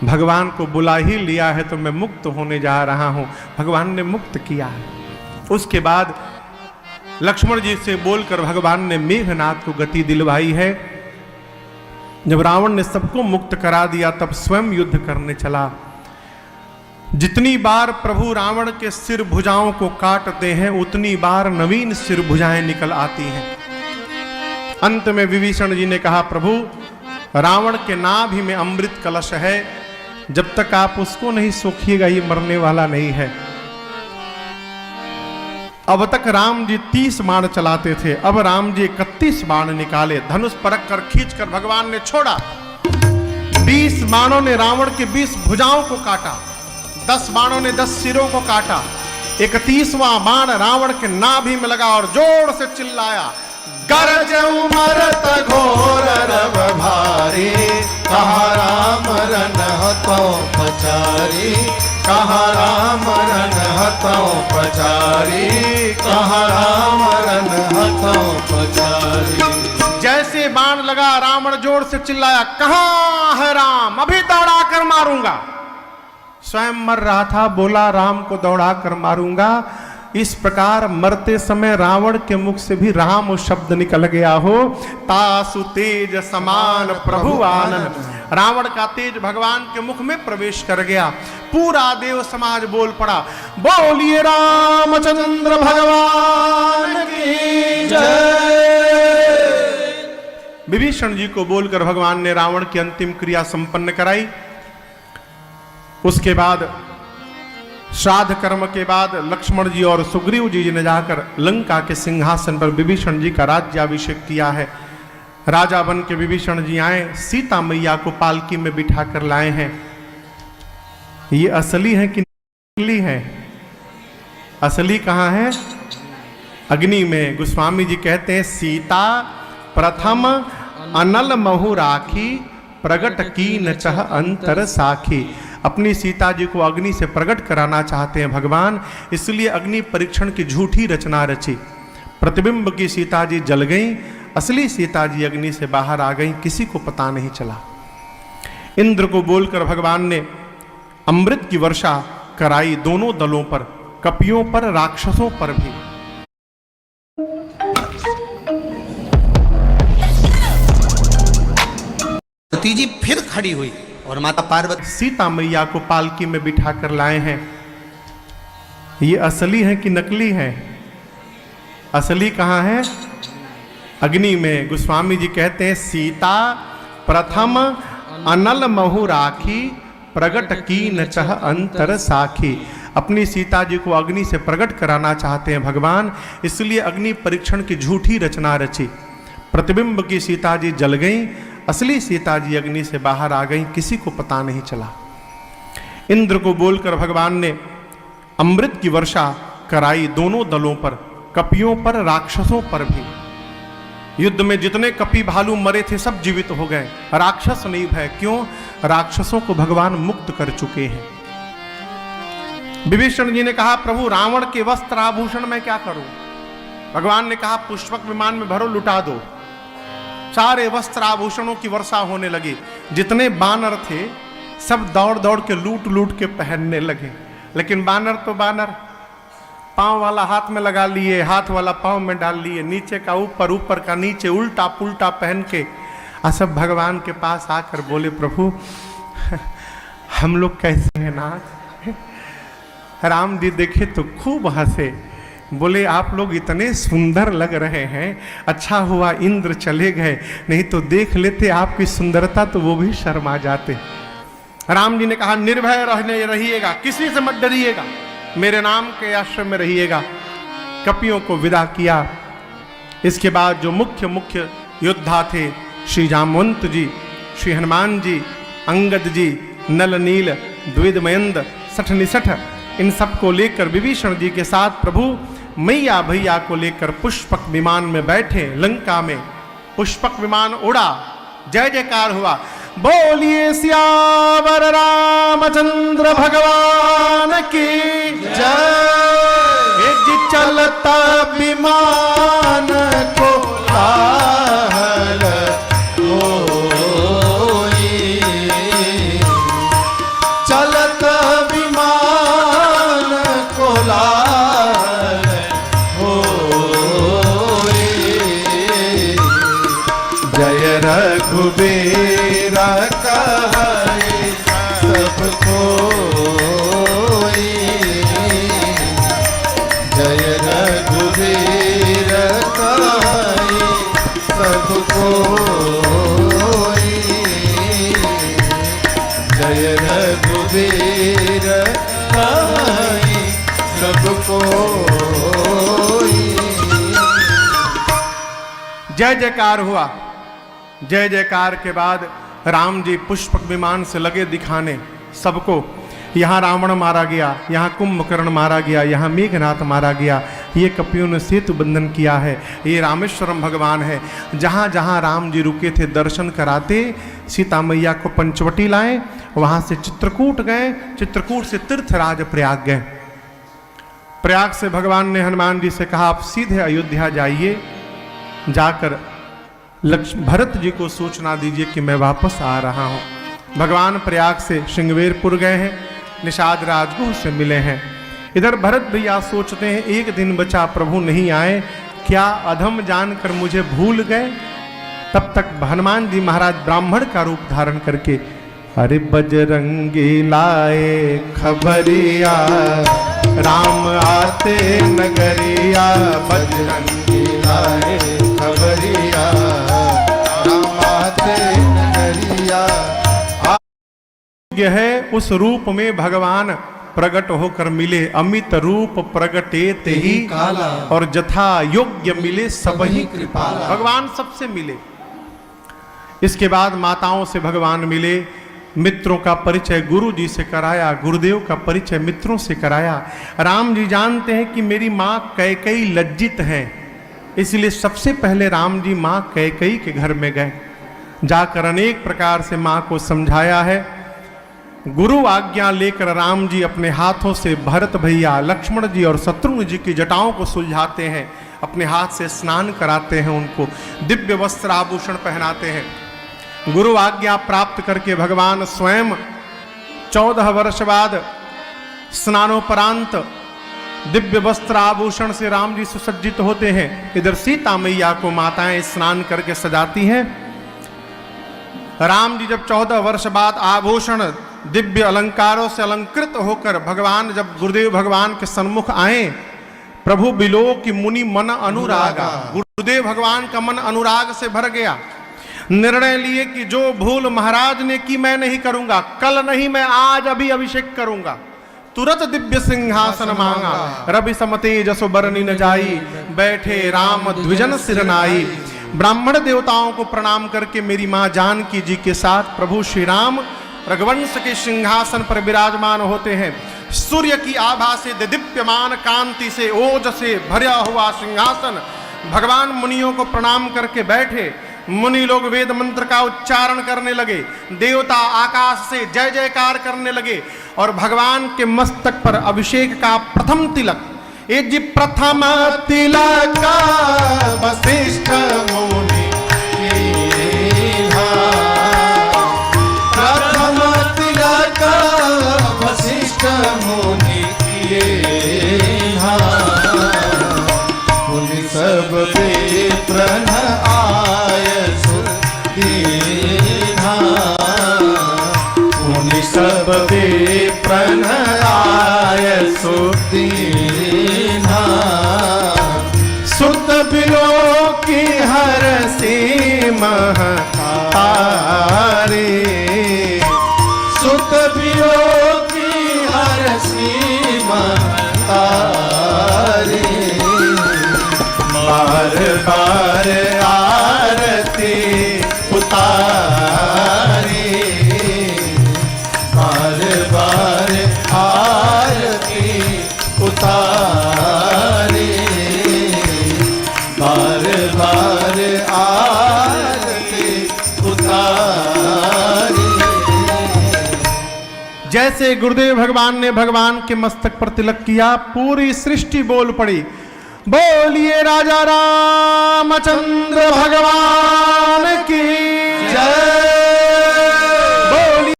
भगवान को बुला ही लिया है तो मैं मुक्त होने जा रहा हूं। भगवान ने मुक्त किया है। उसके बाद लक्ष्मण जी से बोलकर भगवान ने मेघनाद को गति दिलवाई है। जब रावण ने सबको मुक्त करा दिया तब स्वयं युद्ध करने चला। जितनी बार प्रभु रावण के सिर भुजाओं को काटते हैं उतनी बार नवीन सिर भुजाएं निकल आती हैं। अंत में विभीषण जी ने कहा, प्रभु रावण के नाभि में अमृत कलश है, जब तक आप उसको नहीं सोखिएगा ये मरने वाला नहीं है। अब तक राम जी 30 बाण चलाते थे, अब राम जी 31 बाण निकाले। धनुष परख कर खींच कर भगवान ने छोड़ा। 20 बाणों ने रावण के 20 भुजाओं को काटा, 10 बाणों ने 10 सिरों को काटा। 31वां बाण रावण के नाभि में लगा और जोर से चिल्लाया, गरज उमरत घोर रव भारी, कहा राम रन हतो पचारी, कहा राम रन हतो पचारी, कहा राम रन हतो पचारी। जैसे बाण लगा रावण जोर से चिल्लाया, कहां है राम, अभी दौड़ा कर मारूंगा। स्वयं मर रहा था, बोला राम को दौड़ा कर मारूंगा। इस प्रकार मरते समय रावण के मुख से भी राम शब्द निकल गया हो। तासु तेज समान प्रभु आनंद, रावण का तेज भगवान के मुख में प्रवेश कर गया। पूरा देव समाज बोल पड़ा, बोलिए रामचंद्र भगवान की जय। विभीषण जी को बोलकर भगवान ने रावण की अंतिम क्रिया संपन्न कराई। उसके बाद श्राद्ध कर्म के बाद लक्ष्मण जी और सुग्रीव जी ने जाकर लंका के सिंहासन पर विभीषण जी का राज्याभिषेक किया है। राजा बन के विभीषण जी आए, सीता मैया को पालकी में बिठा कर लाए हैं। ये असली है कि नकली है? असली कहाँ है? अग्नि में। गोस्वामी जी कहते हैं, सीता प्रथम अनल महु राखी, प्रगट की न चह अंतर साखी। अपनी सीता जी को अग्नि से प्रकट कराना चाहते हैं भगवान, इसलिए अग्नि परीक्षण की झूठी रचना रची। प्रतिबिंब की सीता जी जल गई, असली सीता जी अग्नि से बाहर आ गई, किसी को पता नहीं चला। इंद्र को बोलकर भगवान ने अमृत की वर्षा कराई दोनों दलों पर, कपियों पर, राक्षसों पर भी। सती जी फिर खड़ी हुई और माता पार्वती सीता मैया को पालकी में बिठा कर लाए हैं। ये असली है कि नकली है? असली कहाँ है? अग्नि में। गोस्वामी जी कहते हैं, सीता प्रथम अनल महु राखी, प्रगट की न चह अंतर साखी। अपनी सीता जी को अग्नि से प्रकट कराना चाहते हैं भगवान, इसलिए अग्नि परीक्षण की झूठी रचना रची। प्रतिबिंब की सीता जी जल गई, असली सीता जी अग्नि से बाहर आ गई, किसी को पता नहीं चला। इंद्र को बोलकर भगवान ने अमृत की वर्षा कराई दोनों दलों पर, कपियों पर, राक्षसों पर भी। युद्ध में जितने कपि भालू मरे थे सब जीवित हो गए, राक्षस नहीं भय। क्यों? राक्षसों को भगवान मुक्त कर चुके हैं। विभीषण जी ने कहा, प्रभु रावण के वस्त्र आभूषण मैं क्या करूं? भगवान ने कहा, पुष्पक विमान में भरो, लुटा दो। सारे वस्त्र आभूषणों की वर्षा होने लगी। जितने बानर थे सब दौड़ दौड़ के लूट लूट के पहनने लगे। लेकिन बानर तो बानर, पांव वाला हाथ में लगा लिए, हाथ वाला पांव में डाल लिए, नीचे का ऊपर, ऊपर का नीचे, उल्टा पुल्टा पहन के सब भगवान के पास आकर बोले, प्रभु हम लोग कैसे हैं नाथ? राम जी देखे तो खूब हंसे, बोले आप लोग इतने सुंदर लग रहे हैं, अच्छा हुआ इंद्र चले गए, नहीं तो देख लेते आपकी सुंदरता तो वो भी शर्मा जाते। राम जी ने कहा, निर्भय रहने रहिएगा, किसी से मत डरिएगा, मेरे नाम के आश्रम में रहिएगा। कपियों को विदा किया। इसके बाद जो मुख्य योद्धा थे, श्री जामवंत जी, श्री हनुमान जी, अंगद जी, नल नील, द्विदमयंद, सठ निसठ, इन सबको लेकर विभीषण जी के साथ प्रभु मैया भैया को लेकर पुष्पक विमान में बैठे। लंका में पुष्पक विमान उड़ा, जय जयकार हुआ। बोलिए सियावर रामचंद्र भगवान की जय। जी चलता विमान को काहल होई, जय रघुवीर आई सब कोई। जय जयकार हुआ। जय जयकार के बाद राम जी पुष्पक विमान से लगे दिखाने सबको। यहाँ रावण मारा गया, यहाँ कुंभकर्ण मारा गया, यहाँ मेघनाथ मारा गया, ये कपियों ने सेतु बंधन किया है, ये रामेश्वरम भगवान है। जहाँ जहाँ राम जी रुके थे दर्शन कराते, सीता मैया को पंचवटी लाए, वहाँ से चित्रकूट गए, चित्रकूट से तीर्थराज प्रयाग गए। प्रयाग से भगवान ने हनुमान जी से कहा आप सीधे अयोध्या जाइए, जाकर भरत जी को सूचना दीजिए कि मैं वापस आ रहा हूँ। भगवान प्रयाग से श्रृंगवेरपुर गए हैं, निषाद राजगुह से मिले हैं। इधर भरत भैया सोचते हैं एक दिन बचा प्रभु नहीं आए, क्या अधम जानकर मुझे भूल गए। तब तक हनुमान जी महाराज ब्राह्मण का रूप धारण करके अरे बजरंगी लाए खबरिया राम आते नगरिया, बजरंगी लाए खबरिया राम आते नगरिया। यह है उस रूप में भगवान प्रकट होकर मिले, अमित रूप प्रगटे ते ही काला और जथा योग्य मिले सब ही कृपाला। भगवान सबसे मिले। इसके बाद माताओं से भगवान मिले, मित्रों का परिचय गुरु जी से कराया, गुरुदेव का परिचय मित्रों से कराया। राम जी जानते हैं कि मेरी माँ कैकेयी लज्जित हैं, इसलिए सबसे पहले राम जी माँ कैकेयी के घर में गए, जाकर अनेक प्रकार से माँ को समझाया है। गुरु आज्ञा लेकर राम जी अपने हाथों से भरत भैया, लक्ष्मण जी और शत्रुघ्न जी की जटाओं को सुलझाते हैं, अपने हाथ से स्नान कराते हैं, उनको दिव्य वस्त्र आभूषण पहनाते हैं। गुरु आज्ञा प्राप्त करके भगवान स्वयं 14 वर्ष बाद स्नानोपरांत दिव्य वस्त्र आभूषण से राम जी सुसज्जित होते हैं। इधर सीता मैया को माताएं स्नान करके सजाती हैं। राम जी जब 14 वर्ष बाद आभूषण दिव्य अलंकारों से अलंकृत होकर भगवान जब गुरुदेव भगवान के सन्मुख आए, प्रभु बिलो की मुनि मन अनुरागा, गुरुदेव भगवान का मन अनुराग से भर गया। निर्णय लिए कि जो भूल महाराज ने की मैं नहीं करूंगा, कल नहीं मैं आज अभी अभिषेक करूंगा। तुरंत दिव्य सिंहासन मांगा, रवि समते जसो बरनी न जाई, बैठे राम द्विजन सिरनाई। ब्राह्मण देवताओं को प्रणाम करके मेरी माँ जानकी जी के साथ प्रभु श्री राम रघुवंश के सिंहासन पर विराजमान होते हैं। सूर्य की आभा से दिव्यमान कांति से ओज से भरा हुआ सिंहासन। भगवान मुनियों को प्रणाम करके बैठे। मुनि लोग वेद मंत्र का उच्चारण करने लगे, देवता आकाश से जय जयकार करने लगे और भगवान के मस्तक पर अभिषेक का प्रथम तिलक, ये जी प्रथम तिलक वशिष्ठ मुनि वशिष्ठ मुनि किए मुनि सब विप्रन आय सुदीना, मुनि सब विप्रन आय सुदीना। सुत बिलो की हर सी महतारे, सुत बिलो बार बार आरती उतारी, बार बार आरती उतारी, बार बार आरती उतारी। जैसे गुरुदेव भगवान ने भगवान के मस्तक पर तिलक किया, पूरी सृष्टि बोल पड़ी, बोलिए राजा रामचंद्र भगवान की जय।